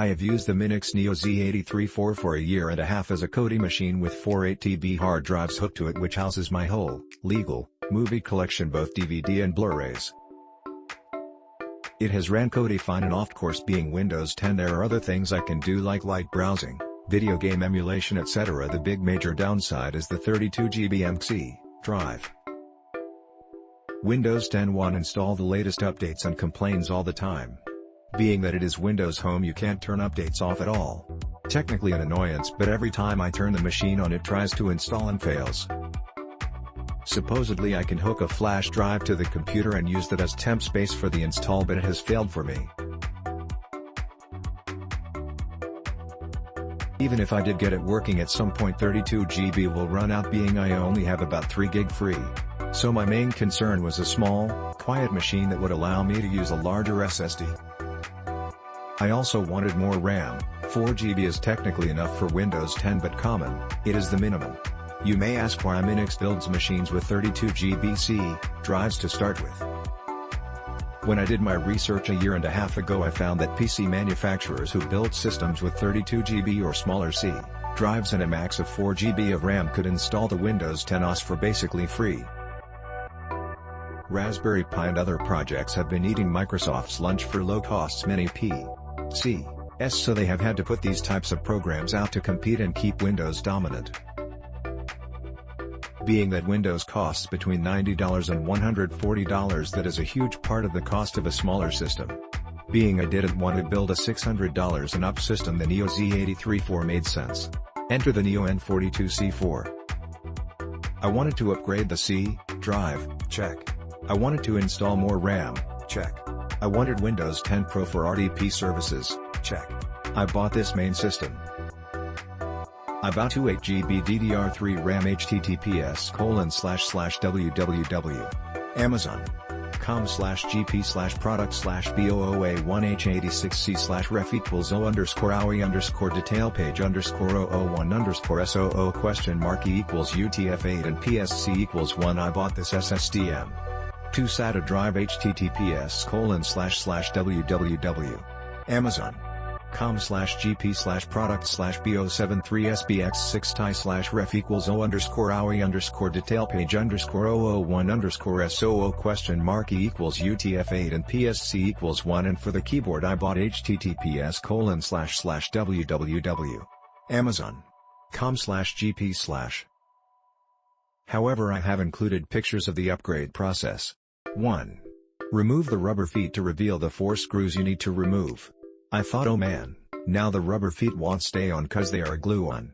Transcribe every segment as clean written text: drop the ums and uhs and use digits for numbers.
I have used the MINIX Neo Z83-4 for a year and a half as a Kodi machine with 4 8TB hard drives hooked to it, which houses my whole, legal, movie collection, both DVD and Blu-rays. It has ran Kodi fine, and of course, being Windows 10 there are other things I can do like light browsing, video game emulation, etc. The big major downside is the 32GB MINIX drive. Windows 10 won't install the latest updates and complains all the time. Being that it is Windows Home, you can't turn updates off at all. Technically an annoyance, but every time I turn the machine on it tries to install and fails. Supposedly I can hook a flash drive to the computer and use that as temp space for the install, but it has failed for me. Even if I did get it working at some point, 32GB will run out, being I only have about 3 gig free. So my main concern was a small, quiet machine that would allow me to use a larger SSD. I also wanted more RAM. 4GB is technically enough for Windows 10, but common, it is the minimum. You may ask why MINIX builds machines with 32GB C drives to start with. When I did my research a year and a half ago, I found that PC manufacturers who built systems with 32GB or smaller C drives and a max of 4GB of RAM could install the Windows 10 OS for basically free. Raspberry Pi and other projects have been eating Microsoft's lunch for low costs many PCs, so they have had to put these types of programs out to compete and keep Windows dominant. Being that Windows costs between $90 and $140, that is a huge part of the cost of a smaller system. Being I didn't want to build a $600 and up system, the Neo Z83-4 made sense. Enter the Neo N42C-4. I wanted to upgrade the C drive, check. I wanted to install more RAM, check. I wanted Windows 10 Pro for RDP services, check. I bought this main system. I bought 2 8GB DDR3 RAM. https://www.amazon.com/gp/product/BOOA1H86C/ref=o_detail page _001_SOO UTF-8 and PSC=1. I bought this SSD M2 SATA drive. https://www.amazon.com/gp/product/BO73SBX6tie/ref=o_AOE_detail page _001_SOO UTF-8 and PSC=1. And for the keyboard I bought https://www.amazon.com/gp/. However, I have included pictures of the upgrade process. 1. Remove the rubber feet to reveal the 4 screws you need to remove. I thought, oh man, now the rubber feet won't stay on cause they are glue-on.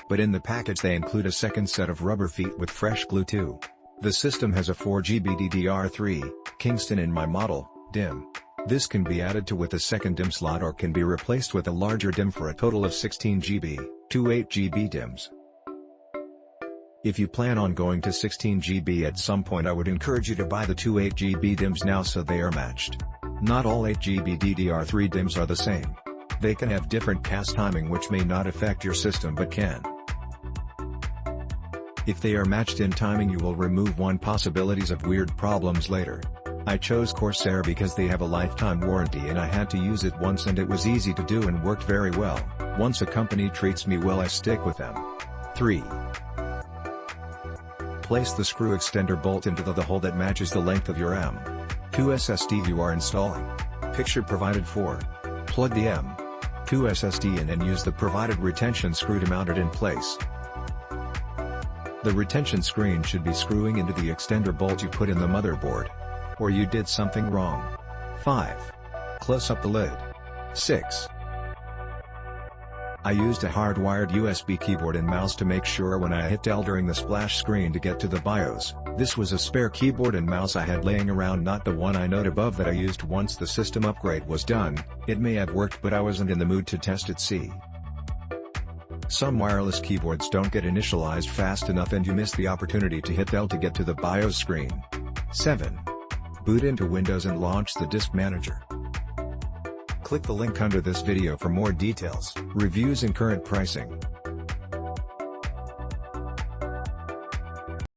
But in the package they include a second set of rubber feet with fresh glue too. The system has a 4GB DDR3, Kingston in my model, DIMM. This can be added to with a second DIMM slot or can be replaced with a larger DIMM for a total of 16GB, 2 8GB DIMMs. If you plan on going to 16GB at some point, I would encourage you to buy the 2 8GB DIMMs now so they are matched. Not all 8GB DDR3 DIMMs are the same. They can have different pass timing which may not affect your system but can. If they are matched in timing, you will remove one possibilities of weird problems later. I chose Corsair because they have a lifetime warranty and I had to use it once and it was easy to do and worked very well. Once a company treats me well, I stick with them. 3. Place the screw extender bolt into the hole that matches the length of your M2 SSD you are installing. Picture provided 4. Plug the M2 SSD in and use the provided retention screw to mount it in place. The retention screen should be screwing into the extender bolt you put in the motherboard. Or you did something wrong. 5. Close up the lid. 6. I used a hardwired USB keyboard and mouse to make sure when I hit L during the splash screen to get to the BIOS. This was a spare keyboard and mouse I had laying around, not the one I note above that I used once the system upgrade was done. It may have worked but I wasn't in the mood to test it. See. Some wireless keyboards don't get initialized fast enough and you miss the opportunity to hit L to get to the BIOS screen. 7. Boot into Windows and launch the Disk Manager. Click the link under this video for more details, reviews and current pricing.